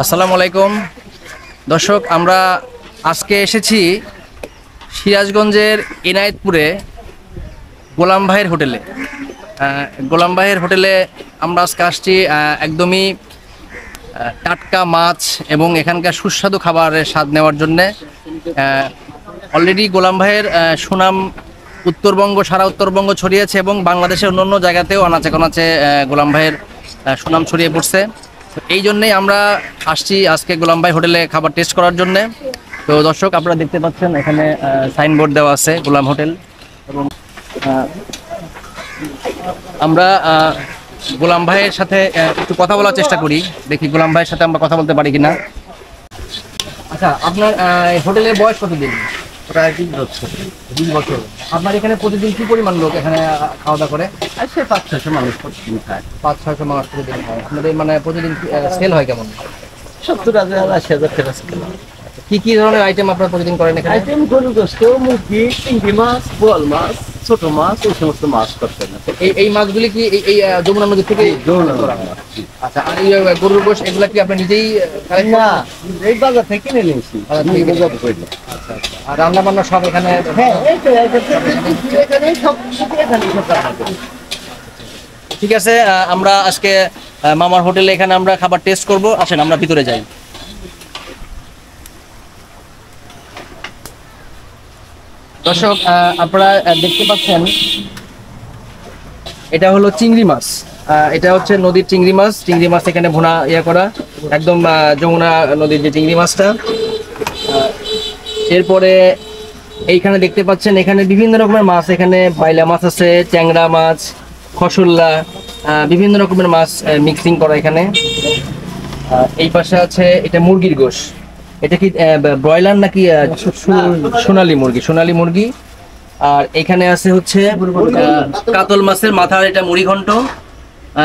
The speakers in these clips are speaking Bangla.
আসসালামু আলাইকুম দর্শক, আমরা আজকে এসেছি সিরাজগঞ্জের এনায়েতপুরে গোলাম ভাইয়ের হোটেলে। গোলাম ভাইয়ের হোটেলে আমরা আজকে আসছি একদমই টাটকা মাছ এবং এখানকার সুস্বাদু খাবারের স্বাদ নেওয়ার জন্যে। অলরেডি গোলাম ভাইয়ের সুনাম উত্তরবঙ্গ, সারা উত্তরবঙ্গ ছড়িয়েছে এবং বাংলাদেশের অন্যান্য জায়গাতেও আনাচে কানাচে গোলাম ভাইয়ের সুনাম ছড়িয়ে পড়ছে। তো এই জন্যেই আমরা আসছি আজকে গোলাম ভাই হোটেলে খাবার টেস্ট করার জন্যে। তো দর্শক, আপনারা দেখতে পাচ্ছেন এখানে সাইনবোর্ড দেওয়া আছে গোলাম হোটেল। এবং আমরা গোলাম ভাইয়ের সাথে একটু কথা বলার চেষ্টা করি, দেখি গোলাম ভাইয়ের সাথে আমরা কথা বলতে পারি কিনা। আচ্ছা, আপনার হোটেলের বয়স কতদিন? প্রায় 20 বছর। 20 বছর। আপনার এখানে প্রতিদিন কি পরিমাণ লোক এখানে খাওয়া দাওয়া করে? আর সে 500-600 মানুষ প্রতিদিন খায়। 500-600 মানুষ প্রতিদিন খায়। আপনাদের মানে প্রতিদিন সেল হয় কেমন? 70,000-80,000 টাকা সেল। কি কি ধরনের আইটেম আপনারা প্রতিদিন করেন এখানে? আইটেম গরুর গোশত, মুরগি, চিংড়ি মাছ, বোয়াল মাছ, ছোট মাছ, এই সমস্ত মাছ করতেন। এই মাছগুলি কি এই যমুনা নদী থেকে? আচ্ছা, আর এই গরুর গোশত এগুলা কি আপনি নিজেই কালেক্ট না, করেন? এই বাজার থেকে কিনে নিয়েছি। আচ্ছা, আর রান্না বান্না সব এখানে? হ্যাঁ, এই তো এখানে সব রান্না করি। ঠিক আছে, আমরা আজকে মামার হোটেলে এখানে আমরা খাবার টেস্ট করব। আসেন আমরা ভিতরে যাই। দর্শক, আপনারা দেখতে পাচ্ছেন এটা হলো চিংড়ি মাছ। এটা হচ্ছে নদীর চিংড়ি মাছ। চিংড়ি মাছ এখানে ভুনা করা, একদম যমুনা নদীর যে চিংড়ি মাছটা। এরপরে এইখানে দেখতে পাচ্ছেন এখানে বিভিন্ন রকমের মাছ, এখানে বাইলা মাছ আছে, চ্যাংড়া মাছ, খসল্লা, বিভিন্ন রকমের মাছ মিক্সিং করা এখানে। এই পাশে আছে এটা মুরগির গোশ। এটা কি ব্রয়লার নাকি সোনালী মুরগি? সোনালী মুরগি। আর এখানে আছে হচ্ছে কাতল মাছের মাথার এটা মুড়ি ঘন্ট।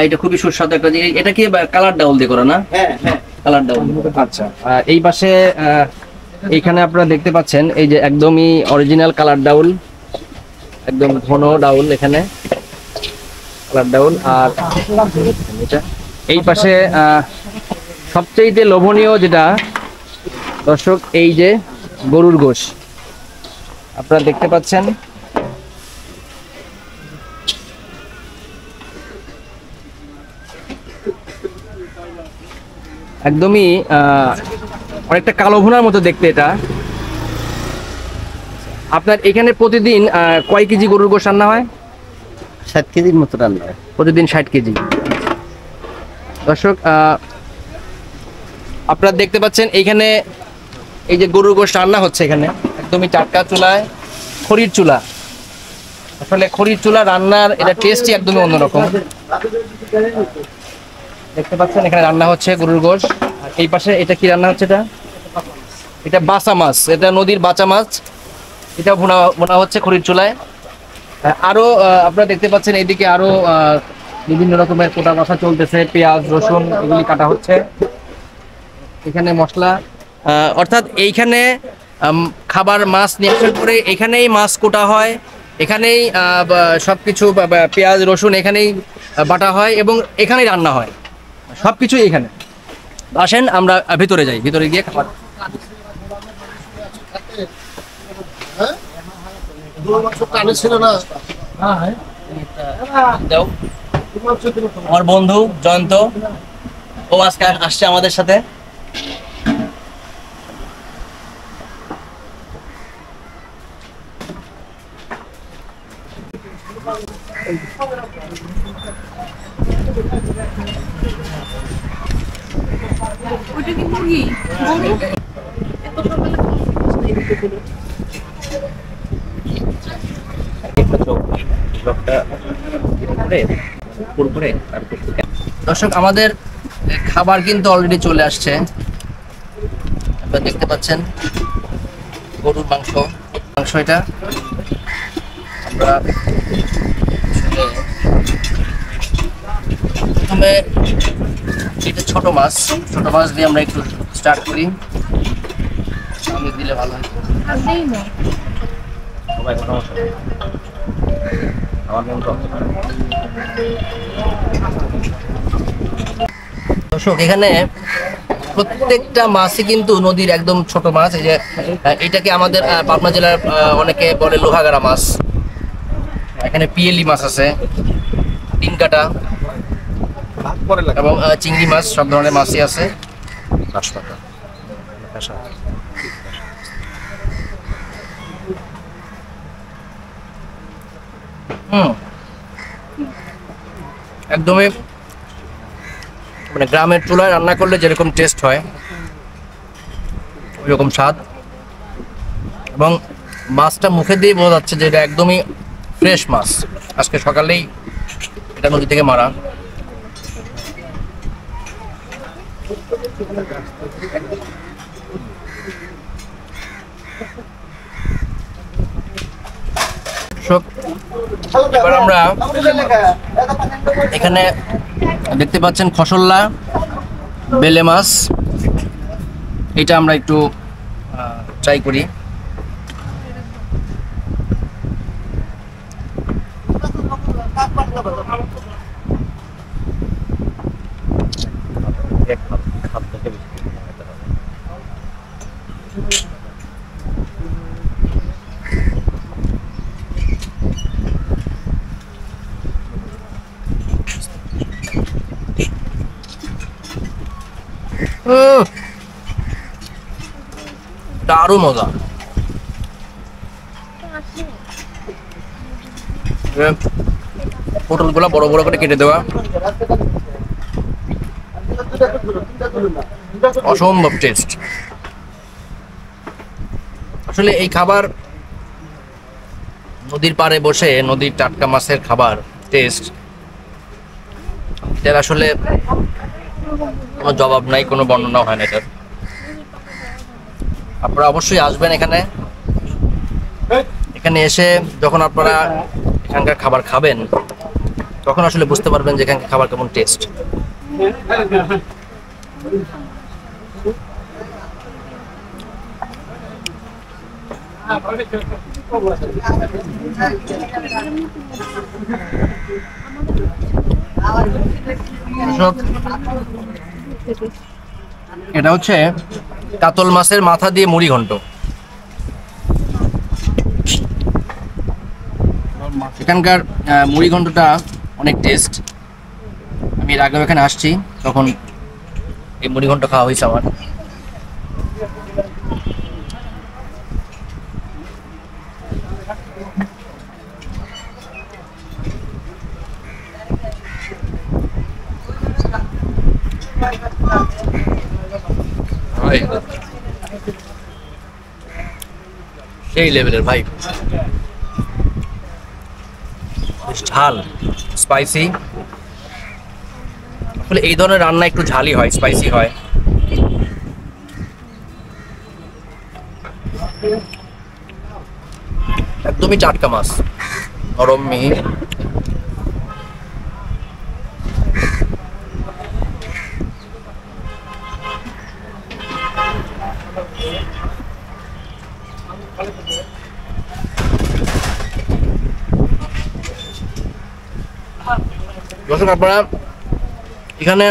এটা খুবই সুস্বাদু একটা জিনিস। এটা কি কালার ডাউল দিয়ে করা না? হ্যাঁ, হ্যাঁ, কালার ডাউল। আচ্ছা, এই পাশে এইখানে আপনারা দেখতে পাচ্ছেন এই যে একদমই অরিজিনাল কালার ডাউল, একদম ঘন ডাউল এখানে কালার ডাউল। আর এটা এই পাশে সবচেয়ে লোভনীয় যেটা দর্শক, এই যে গরুর গোশ আপনারা দেখতে পাচ্ছেন। একদমই অনেকটা কালো ভুনার মতো দেখতে এটা। আপনার এখানে প্রতিদিন কয় কেজি গরুর গোশ রান্না হয়? 60 কেজির মতো রান্না হয়। প্রতিদিন 60 কেজি। দর্শক, আপনারা দেখতে পাচ্ছেন এইখানে এই যে গরুর গোশ রান্না হচ্ছে এখানে একদমই টাটকা চুলায়, খড়ির চুলা। আসলে খড়ির চুলা রান্নার এটা টেস্টই একদমই অন্যরকম। দেখতে পাচ্ছেন এখানে রান্না হচ্ছে গরুর গোশ। আর এই পাশে এটা কি রান্না হচ্ছে? এটা বাঁচা মাছ, এটা নদীর বাঁচা মাছ। এটা ভুনা হচ্ছে খড়ির চুলায়। আরো আপনারা দেখতে পাচ্ছেন এইদিকে আরো বিভিন্ন রকমের কোটা বাছা চলতেছে, পেঁয়াজ রসুন এগুলি কাটা হচ্ছে এখানে, মশলা। অর্থাৎ এইখানে খাবার মাছ নিয়ে আসার পরে এখানেই মাছ কোটা হয়, এখানেই সবকিছু পেঁয়াজ রসুন এখানেই বাটা হয় এবং এখানেই রান্না হয়, সবকিছুই এখানে। আসেন আমরা ভিতরে যাই, ভিতরে গিয়ে খাবার দাও। আমার বন্ধু জয়ন্ত, ও আজকে আসছে আমাদের সাথে। ওটা কি মুরগি? দর্শক, আমাদের খাবার কিন্তু অলরেডি চলে আসছে। আপনারা দেখতে পাচ্ছেন গরুর মাংস। এটা আমরা প্রথমে এটা ছোট মাছ দিয়ে আমরা একটু স্টার্ট করি। সামনে দিলে ভালো হয়। সবাই দর্শক, এখানে প্রত্যেকটা মাছই কিন্তু নদীর একদম ছোট মাছ। এই যে এটাকে আমাদের পাবনা জেলার অনেকে বলে লোহাগাড়া মাছ। এখানে পিএলি মাছ আছে, তিন কাটা এবং চিংড়ি মাছ, সব ধরনের মাছই আছে। একদমই মানে গ্রামের চুলায় রান্না করলে যেরকম টেস্ট হয় ওই রকম স্বাদ, এবং মাছটা মুখে দিয়ে বোঝা যাচ্ছে যে এটা একদমই ফ্রেশ মাছ, আজকে সকালেই এটা নদী থেকে মারা। এবার আমরা এখানে দেখতে পাচ্ছেন খসল্লা বেলে মাছ, এটা আমরা একটু ট্রাই করি। দারুণ মজা। পটলগুলা বড় বড় করে কেটে দেওয়া, অসম্ভব টেস্ট। আসলে এই খাবার নদীর পাড়ে বসে নদীর টাটকা মাছের খাবার টেস্ট, এটার আসলে কোনো জবাব নাই, কোনো বর্ণনা হয় না এটার। আপনারা অবশ্যই আসবেন এখানে। এখানে এসে যখন আপনারা এখানকার খাবার খাবেন তখন আসলে বুঝতে পারবেন যে এখানকার খাবার কেমন টেস্ট। এটা হচ্ছে কাতল মাছের মাথা দিয়ে মুড়ি ঘন্ট। এখানকার মুড়ি ঘন্টটা অনেক টেস্ট। আমি এর আগেও এখানে আসছি, তখন এই মুড়ি ঘন্ট খাওয়া হয়েছে আমার। সেই লেভেলের ভাই, ঝাল স্পাইসি। আসলে এই ধরনের রান্না একটু ঝালই হয়, স্পাইসি হয়। একদমই টাটকা মাছ, নরম মিহি। দর্শক, আপনারা এখানে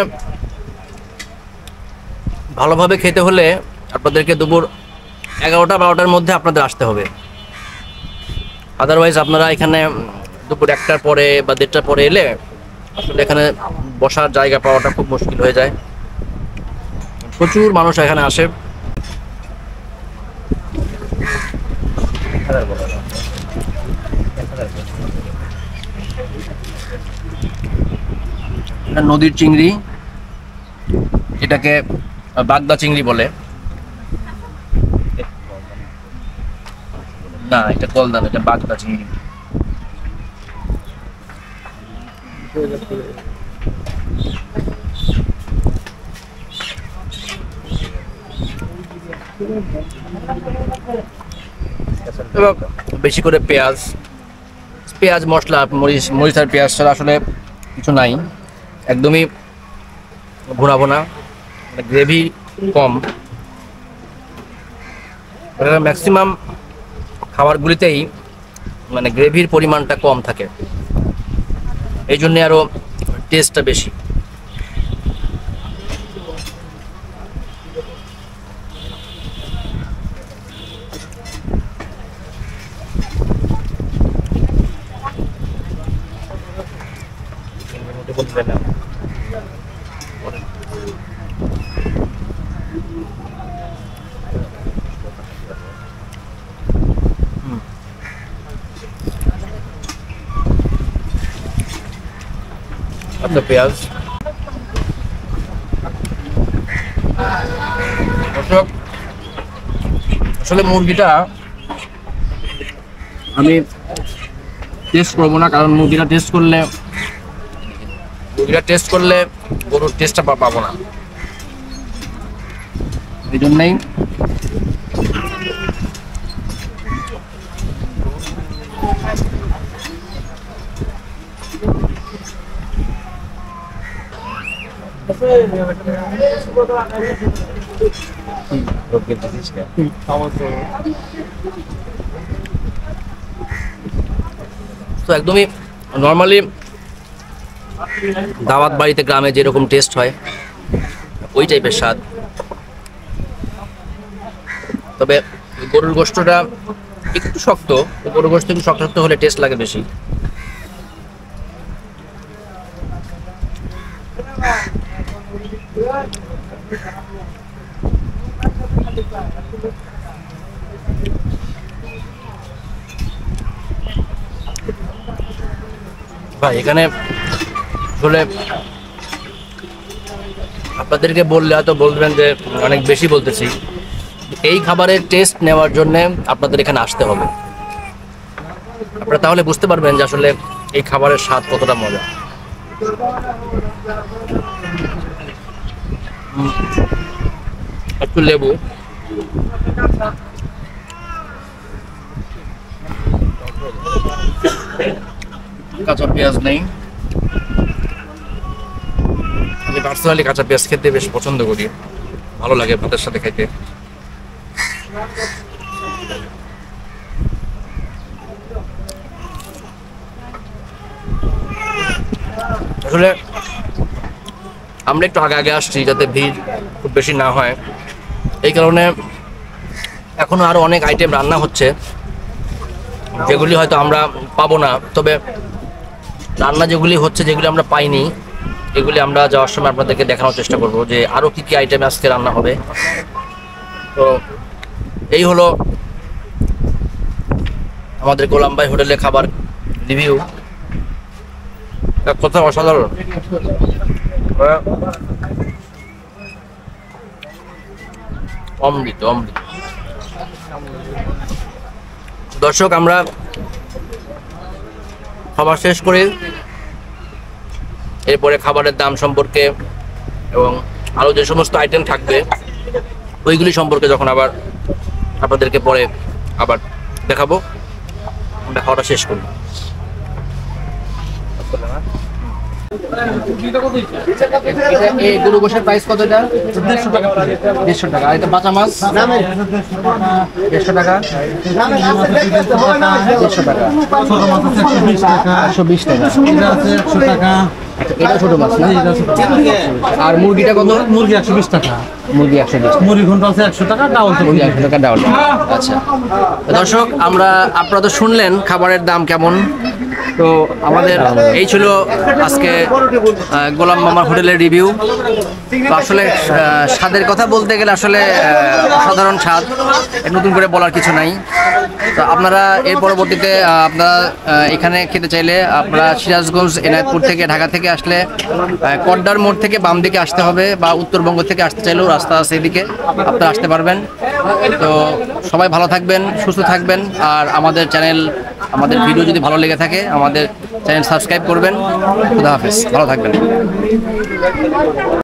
ভালোভাবে খেতে হলে আপনাদেরকে দুপুর 11টা-12টার মধ্যে আপনাদের আসতে হবে। আদারওয়াইজ আপনারা এখানে দুপুর 1টার পরে বা 1:30টার পরে এলে আসলে এখানে বসার জায়গা পাওয়াটা খুব মুশকিল হয়ে যায়। প্রচুর মানুষ এখানে আসে। নদীর চিংড়ি, এটাকে বাগদা চিংড়ি বলে। না, এটা গলদা না, এটা বাগদা চিংড়ি। বেশি করে পেঁয়াজ মশলা, মরিচ আর পেঁয়াজ ছাড়া আসলে কিছু নাই। একদমই ভুনা ভুনা, গ্রেভি কম। ম্যাক্সিমাম খাবারগুলিতেই মানে গ্রেভির পরিমাণটা কম থাকে, এই জন্যে আরো টেস্টটা বেশি। আপনার পেঁয়াজ দর্শক, আসলে মুরগিটা আমি টেস্ট করবো না, কারণ মুরগিটা টেস্ট করলে গরুর টেস্টটা পাবো না, এই জন্যই তো একদমই নর্মালি দাওয়াত বাড়িতে গ্রামে যেরকম টেস্ট হয় ওই টাইপের স্বাদ। তবে গরুর গোশতটা একটু শক্ত, গরুর গোশত একটু শক্ত শক্ত হলে টেস্ট লাগে বেশি। ভাই এখানে আসলে আপনাদেরকে বললে হয়তো বলবেন যে অনেক বেশি বলতেছি, এই খাবারের টেস্ট নেওয়ার জন্য আপনাদের এখানে আসতে হবে। আপনারা তাহলে বুঝতে পারবেন যে আসলে এই খাবারের স্বাদ কতটা মজা। একটু লেবু, কাঁচা পেঁয়াজ নেই। আমি পার্সোনালি কাঁচা পেঁয়াজ খেতে বেশ পছন্দ করি, ভালো লাগে ভাতের সাথে খাইতে। আসলে আমরা একটু আগে আগে আসছি যাতে ভিড় খুব বেশি না হয়, এই কারণে এখনো আরো অনেক আইটেম রান্না হচ্ছে যেগুলি হয়তো আমরা পাবো না। তবে রান্না যেগুলি হচ্ছে, যেগুলি আমরা পাইনি, এগুলি আমরা যাওয়ার সময় আপনাদেরকে দেখানোর চেষ্টা করব যে আরো কি কি আইটেম আজকে রান্না হবে। তো এই হলো আমাদের গোলাম ভাই হোটেলে খাবার রিভিউ। এক কথা অসাধারণ। অমৃত অমৃত। দর্শক, আমরা খাবার শেষ করে এরপরে খাবারের দাম সম্পর্কে এবং আরো যে সমস্ত আইটেম থাকবে ওইগুলি সম্পর্কে যখন আবার আপনাদেরকে পরে আবার দেখাবো, আমরা খাওয়াটা শেষ করি। এই গরু গোশের প্রাইস কত? এটা 150 টাকা। 150 টাকা। আর এটা বাটা মাছ 150 টাকা। 150 টাকা। ছোট মাছ আছে 120 টাকা, 120 টাকা। এটা আছে 100 টাকা। এটা ছোট মাছ না? এটা ছোট মাছ। আর মুরগিটা কত? মুরগি 120 টাকা। মুরগি 120 টাকা। মুরগি ঘন্টা আছে 100 টাকা, ডাউল তো মুরগি 100 টাকা ডাউল। আচ্ছা দর্শক, আপনারা তো শুনলেন খাবারের দাম কেমন। তো আমাদের এই ছিল আজকে গোলাম মামার হোটেলের রিভিউ। তো আসলে স্বাদের কথা বলতে গেলে আসলে অসাধারণ স্বাদ, নতুন করে বলার কিছু নাই। তো আপনারা এর পরবর্তীতে আপনারা এখানে খেতে চাইলে আপনারা সিরাজগঞ্জ এনায়েতপুর থেকে ঢাকা থেকে আসলে কড্ডার মোড় থেকে বাম দিকে আসতে হবে, বা উত্তরবঙ্গ থেকে আসতে চাইলেও রাস্তা আছে এদিকে, আপনারা আসতে পারবেন। তো সবাই ভালো থাকবেন, সুস্থ থাকবেন। আর আমাদের ভিডিও যদি ভালো লেগে থাকে আমাদের চ্যানেল সাবস্ক্রাইব করবেন। খুদা হাফেজ, ভালো থাকবেন।